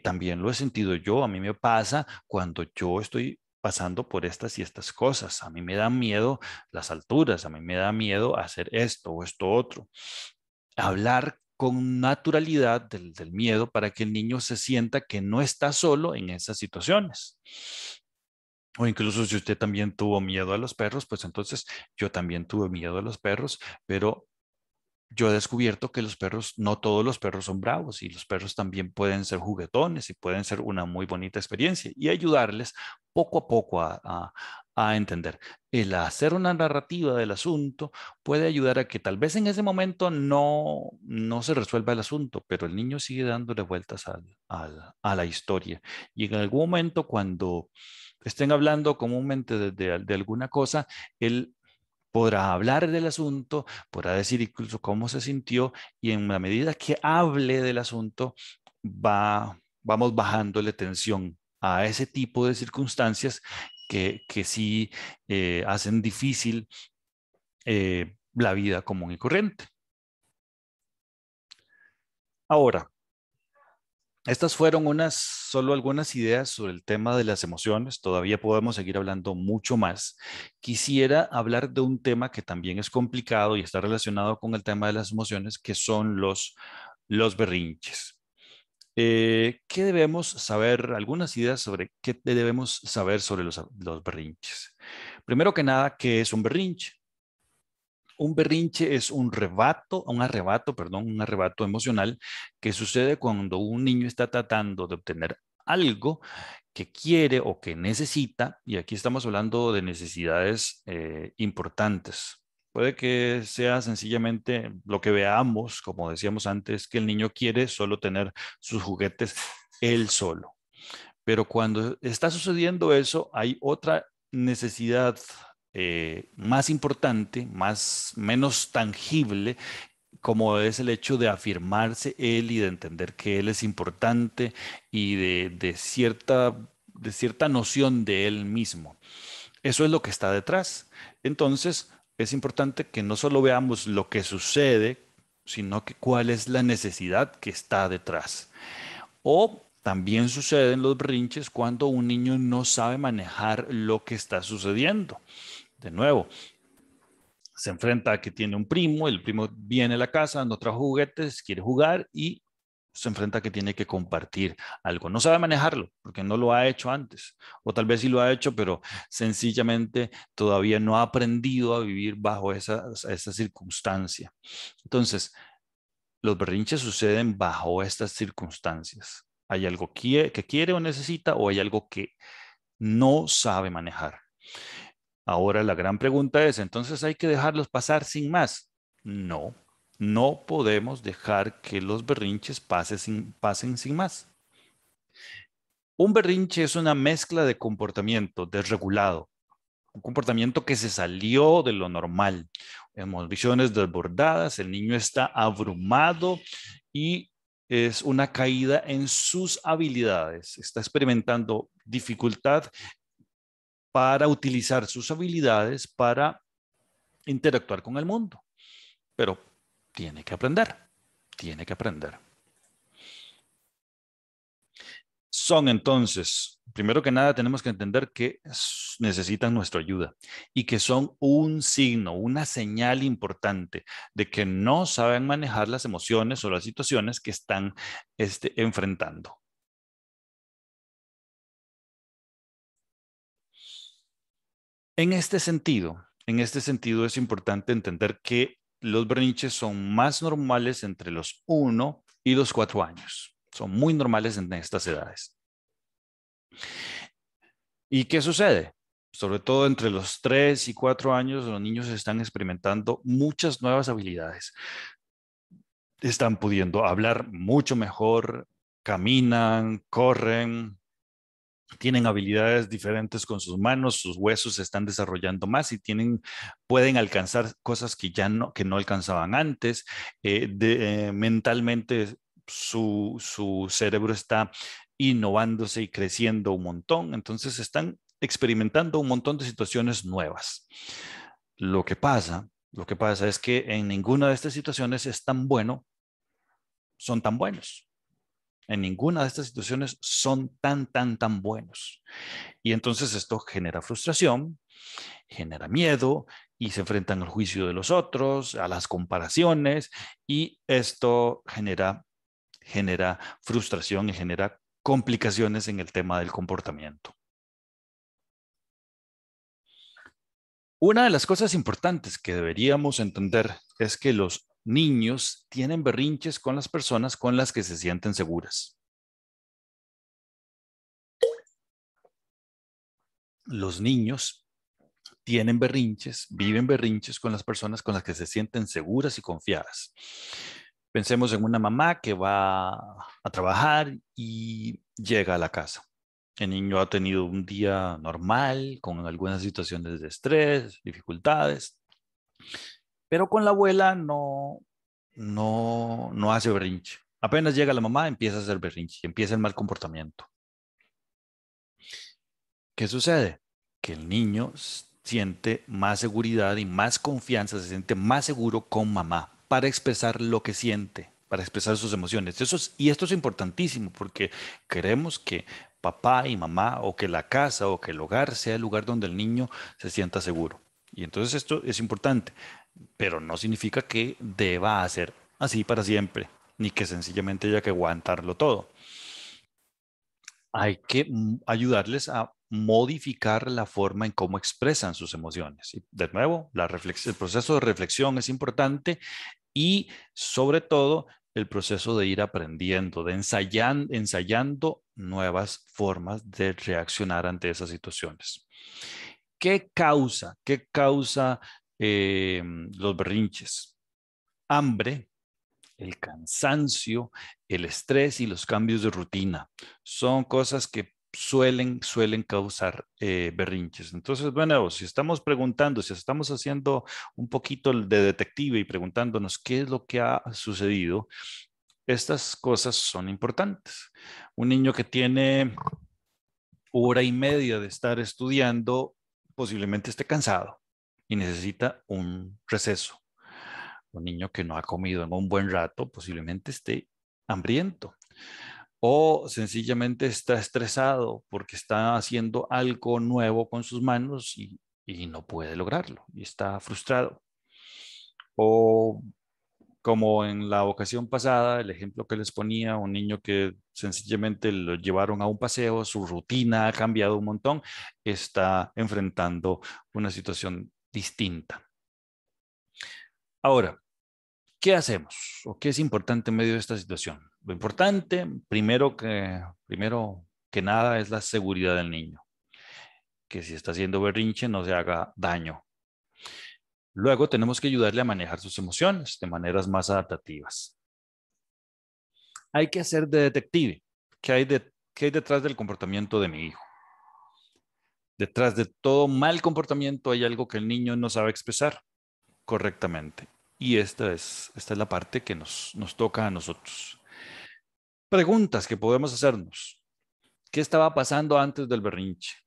también lo he sentido yo. A mí me pasa cuando yo estoy pasando por estas y estas cosas. A mí me da miedo las alturas, a mí me da miedo hacer esto o esto otro. Hablar con naturalidad del miedo para que el niño se sienta que no está solo en esas situaciones. O incluso si usted también tuvo miedo a los perros, pues entonces yo también tuve miedo a los perros, pero yo he descubierto que los perros, no todos los perros son bravos y los perros también pueden ser juguetones y pueden ser una muy bonita experiencia y ayudarles poco a poco a entender. El hacer una narrativa del asunto puede ayudar a que tal vez en ese momento no se resuelva el asunto, pero el niño sigue dándole vueltas a la historia. Y en algún momento cuando estén hablando comúnmente de alguna cosa, él podrá hablar del asunto, podrá decir incluso cómo se sintió y en la medida que hable del asunto, vamos bajándole tensión a ese tipo de circunstancias que sí hacen difícil la vida común y corriente. Ahora, estas fueron solo algunas ideas sobre el tema de las emociones. Todavía podemos seguir hablando mucho más. Quisiera hablar de un tema que también es complicado y está relacionado con el tema de las emociones, que son los berrinches. ¿Qué debemos saber? Algunas ideas sobre qué debemos saber sobre los berrinches. Primero que nada, ¿qué es un berrinche? Un berrinche es un arrebato emocional que sucede cuando un niño está tratando de obtener algo que quiere o que necesita, y aquí estamos hablando de necesidades importantes. Puede que sea sencillamente lo que veamos, como decíamos antes, que el niño quiere solo tener sus juguetes él solo. Pero cuando está sucediendo eso, hay otra necesidad más importante, menos tangible, como es el hecho de afirmarse él y de entender que él es importante y de cierta noción de él mismo. Eso es lo que está detrás. Entonces, es importante que no solo veamos lo que sucede, sino que cuál es la necesidad que está detrás. O también suceden los berrinches cuando un niño no sabe manejar lo que está sucediendo. De nuevo, se enfrenta a que tiene un primo, el primo viene a la casa, no trajo juguetes, quiere jugar y se enfrenta a que tiene que compartir algo. No sabe manejarlo porque no lo ha hecho antes, o tal vez sí lo ha hecho, pero sencillamente todavía no ha aprendido a vivir bajo esa circunstancia. Entonces, los berrinches suceden bajo estas circunstancias. Hay algo que quiere o necesita o hay algo que no sabe manejar. Ahora la gran pregunta es, ¿entonces hay que dejarlos pasar sin más? No, no podemos dejar que los berrinches pasen sin más. Un berrinche es una mezcla de comportamiento desregulado, un comportamiento que se salió de lo normal. Emociones desbordadas, el niño está abrumado y es una caída en sus habilidades. Está experimentando dificultad para utilizar sus habilidades para interactuar con el mundo, pero tiene que aprender, tiene que aprender. Son entonces, primero que nada, tenemos que entender que necesitan nuestra ayuda y que son un signo, una señal importante de que no saben manejar las emociones o las situaciones que están enfrentando. En este sentido es importante entender que los berrinches son más normales entre los 1 y los 4 años. Son muy normales en estas edades. ¿Y qué sucede? Sobre todo entre los 3 y 4 años, los niños están experimentando muchas nuevas habilidades. Están pudiendo hablar mucho mejor, caminan, corren, tienen habilidades diferentes con sus manos, sus huesos se están desarrollando más y pueden alcanzar cosas que no alcanzaban antes. Mentalmente su cerebro está innovándose y creciendo un montón. Entonces están experimentando un montón de situaciones nuevas. Lo que pasa es que en ninguna de estas situaciones son tan buenos. En ninguna de estas situaciones son tan buenos. Y entonces esto genera frustración, genera miedo y se enfrentan al juicio de los otros, a las comparaciones y esto genera frustración y genera complicaciones en el tema del comportamiento. Una de las cosas importantes que deberíamos entender es que los niños tienen berrinches con las personas con las que se sienten seguras. Los niños viven berrinches con las personas con las que se sienten seguras y confiadas. Pensemos en una mamá que va a trabajar y llega a la casa. El niño ha tenido un día normal, con algunas situaciones de estrés, dificultades, pero con la abuela no hace berrinche. Apenas llega la mamá, empieza a hacer berrinche, empieza el mal comportamiento. ¿Qué sucede? Que el niño siente más seguridad y más confianza, se siente más seguro con mamá para expresar lo que siente, para expresar sus emociones. Y esto es importantísimo porque queremos que papá y mamá o que la casa o que el hogar sea el lugar donde el niño se sienta seguro. Y entonces esto es importante, pero no significa que deba hacer así para siempre, ni que sencillamente haya que aguantarlo todo. Hay que ayudarles a modificar la forma en cómo expresan sus emociones. Y de nuevo, el proceso de reflexión es importante y sobre todo el proceso de ir aprendiendo, de ensayando nuevas formas de reaccionar ante esas situaciones. ¿Qué causa los berrinches? Hambre, el cansancio, el estrés y los cambios de rutina. Son cosas que suelen causar berrinches. Entonces, bueno, si estamos preguntando, si estamos haciendo un poquito de detective y preguntándonos qué es lo que ha sucedido, estas cosas son importantes. Un niño que tiene 1 hora y media de estar estudiando posiblemente esté cansado y necesita un receso. Un niño que no ha comido en un buen rato posiblemente esté hambriento o sencillamente está estresado porque está haciendo algo nuevo con sus manos y no puede lograrlo y está frustrado. O como en la ocasión pasada, el ejemplo que les ponía, un niño que sencillamente lo llevaron a un paseo, su rutina ha cambiado un montón, está enfrentando una situación distinta. Ahora, ¿qué hacemos? ¿O qué es importante en medio de esta situación? Lo importante, primero que nada, es la seguridad del niño. Que si está haciendo berrinche, no se haga daño. Luego tenemos que ayudarle a manejar sus emociones de maneras más adaptativas. Hay que hacer de detective. ¿Qué hay detrás del comportamiento de mi hijo? Detrás de todo mal comportamiento hay algo que el niño no sabe expresar correctamente. Y esta es la parte que nos toca a nosotros. Preguntas que podemos hacernos. ¿Qué estaba pasando antes del berrinche?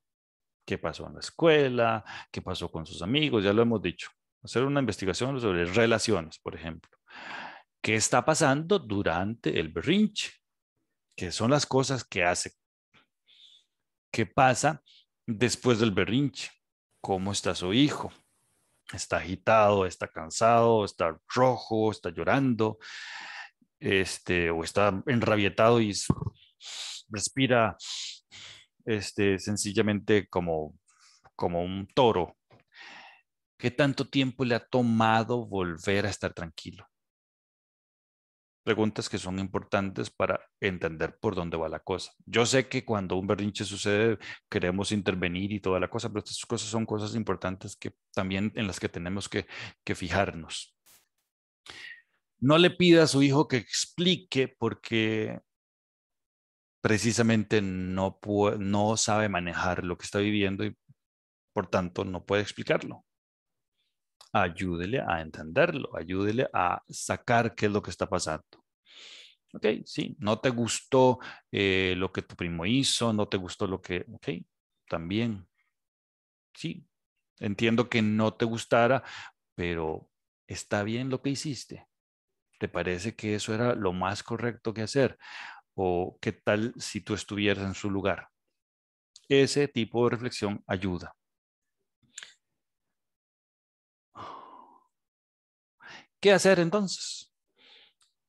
¿Qué pasó en la escuela? ¿Qué pasó con sus amigos? Ya lo hemos dicho. Hacer una investigación sobre relaciones, por ejemplo. ¿Qué está pasando durante el berrinche? ¿Qué son las cosas que hace? ¿Qué pasa después del berrinche? ¿Cómo está su hijo? ¿Está agitado? ¿Está cansado? ¿Está rojo? ¿Está llorando? O está enrabietado y respira, sencillamente como un toro. ¿Qué tanto tiempo le ha tomado volver a estar tranquilo? Preguntas que son importantes para entender por dónde va la cosa. Yo sé que cuando un berrinche sucede queremos intervenir y toda la cosa, pero estas cosas son cosas importantes que también en las que tenemos que fijarnos. No le pida a su hijo que explique porque precisamente no sabe manejar lo que está viviendo y por tanto no puede explicarlo. Ayúdele a entenderlo, ayúdele a sacar qué es lo que está pasando. Ok, sí, no te gustó lo que tu primo hizo, no te gustó lo que, ok, también, sí, entiendo que no te gustara, pero está bien lo que hiciste. ¿Te parece que eso era lo más correcto que hacer? ¿O qué tal si tú estuvieras en su lugar? Ese tipo de reflexión ayuda. ¿Qué hacer entonces?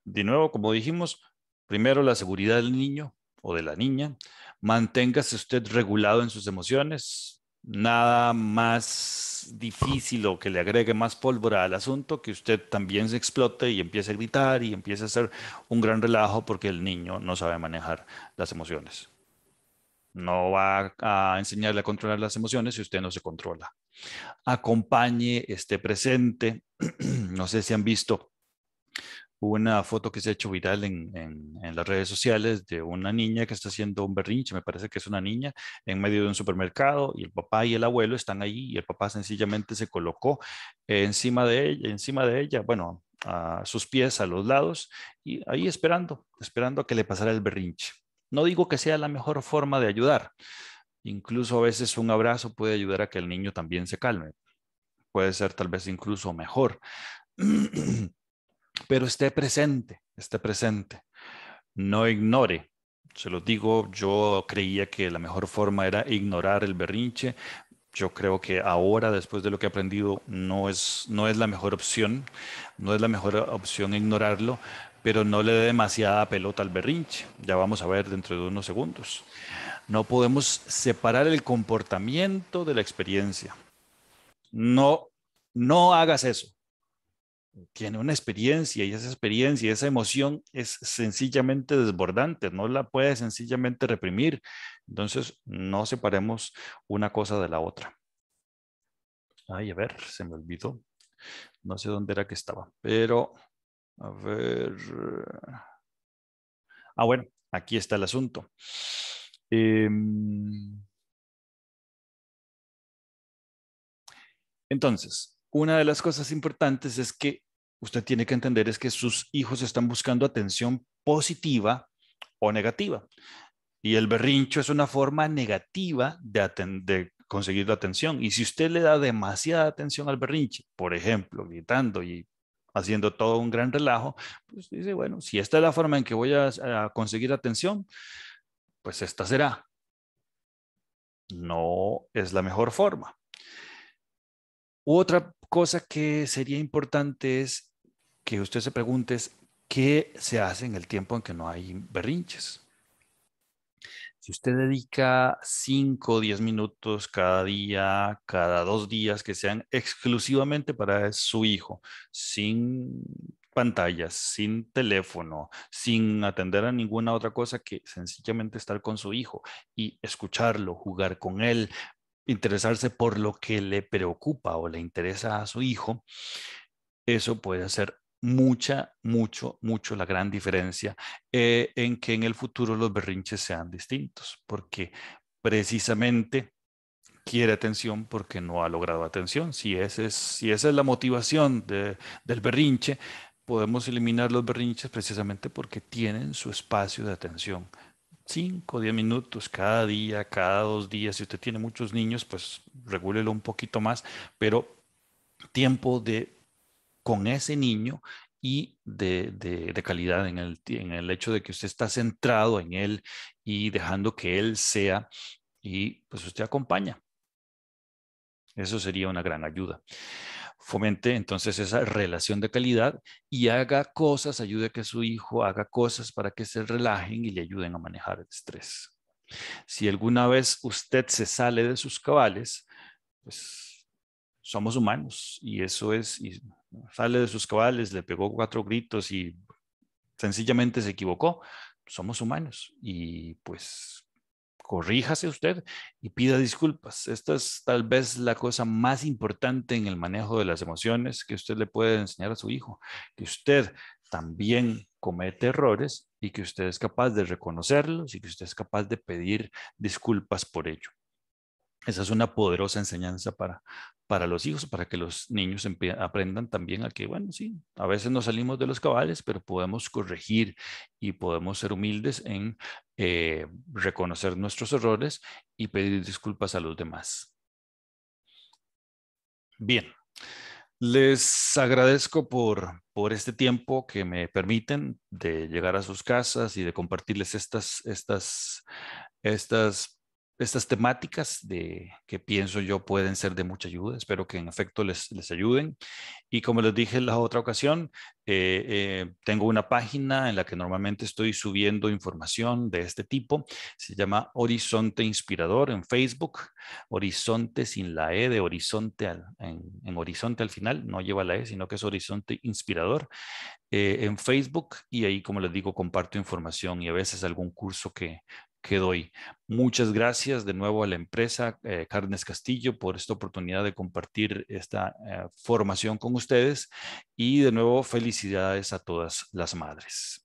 De nuevo, como dijimos, primero la seguridad del niño o de la niña. Manténgase usted regulado en sus emociones. Nada más difícil o que le agregue más pólvora al asunto, que usted también se explote y empiece a gritar y empiece a hacer un gran relajo porque el niño no sabe manejar las emociones. No va a enseñarle a controlar las emociones si usted no se controla. Acompañe, esté presente. No sé si han visto una foto que se ha hecho viral en las redes sociales de una niña que está haciendo un berrinche, me parece que es una niña, en medio de un supermercado y el papá y el abuelo están allí y el papá sencillamente se colocó encima de ella, bueno, a sus pies a los lados y ahí esperando a que le pasara el berrinche. No digo que sea la mejor forma de ayudar, incluso a veces un abrazo puede ayudar a que el niño también se calme, puede ser tal vez incluso mejor. Pero esté presente, no ignore. Se lo digo, yo creía que la mejor forma era ignorar el berrinche. Yo creo que ahora, después de lo que he aprendido, no es la mejor opción, no es la mejor opción ignorarlo, pero no le dé demasiada pelota al berrinche. Ya vamos a ver dentro de unos segundos. No podemos separar el comportamiento de la experiencia. No, no hagas eso. Tiene una experiencia y esa experiencia, esa emoción es sencillamente desbordante, no la puede sencillamente reprimir. Entonces, no separemos una cosa de la otra. Ay, a ver, se me olvidó. No sé dónde era que estaba, pero a ver. Bueno, aquí está el asunto. Em, entonces, una de las cosas importantes es que usted tiene que entender es que sus hijos están buscando atención positiva o negativa. Y el berrincho es una forma negativa de conseguir la atención. Y si usted le da demasiada atención al berrinche, por ejemplo, gritando y haciendo todo un gran relajo, pues dice, bueno, si esta es la forma en que voy a conseguir atención, pues esta será. No es la mejor forma. Otra cosa que sería importante es que usted se pregunte es, ¿qué se hace en el tiempo en que no hay berrinches? Si usted dedica 5 o 10 minutos cada día, cada 2 días, que sean exclusivamente para su hijo, sin pantallas, sin teléfono, sin atender a ninguna otra cosa que sencillamente estar con su hijo y escucharlo, jugar con él, interesarse por lo que le preocupa o le interesa a su hijo, eso puede hacer mucho la gran diferencia en que en el futuro los berrinches sean distintos, porque precisamente quiere atención porque no ha logrado atención. Si esa es la motivación del berrinche, podemos eliminar los berrinches precisamente porque tienen su espacio de atención. 5 o 10 minutos cada día, cada 2 días. Si usted tiene muchos niños, pues regúlelo un poquito más, pero tiempo con ese niño y de calidad en el hecho de que usted está centrado en él y dejando que él sea y pues usted acompaña. Eso sería una gran ayuda. Fomente entonces esa relación de calidad y haga cosas, ayude a que su hijo haga cosas para que se relajen y le ayuden a manejar el estrés. Si alguna vez usted se sale de sus cabales, pues somos humanos y eso es, y sale de sus cabales, le pegó 4 gritos y sencillamente se equivocó. Somos humanos y pues corríjase usted y pida disculpas. Esta es tal vez la cosa más importante en el manejo de las emociones que usted le puede enseñar a su hijo, que usted también comete errores y que usted es capaz de reconocerlos y que usted es capaz de pedir disculpas por ello. Esa es una poderosa enseñanza para los hijos, para que los niños aprendan también a que, bueno, sí, a veces nos salimos de los cabales, pero podemos corregir y podemos ser humildes en reconocer nuestros errores y pedir disculpas a los demás. Bien, les agradezco por este tiempo que me permiten de llegar a sus casas y de compartirles estas, estas temáticas que pienso yo pueden ser de mucha ayuda. Espero que en efecto les ayuden. Y como les dije en la otra ocasión, tengo una página en la que normalmente estoy subiendo información de este tipo. Se llama Horizonte Inspirador en Facebook. Horizonte sin la E de horizonte en horizonte al final, no lleva la E, sino que es Horizonte Inspirador en Facebook y ahí, como les digo, comparto información y a veces algún curso que doy. Muchas gracias de nuevo a la empresa Carnes Castillo por esta oportunidad de compartir esta formación con ustedes y de nuevo felicidades a todas las madres.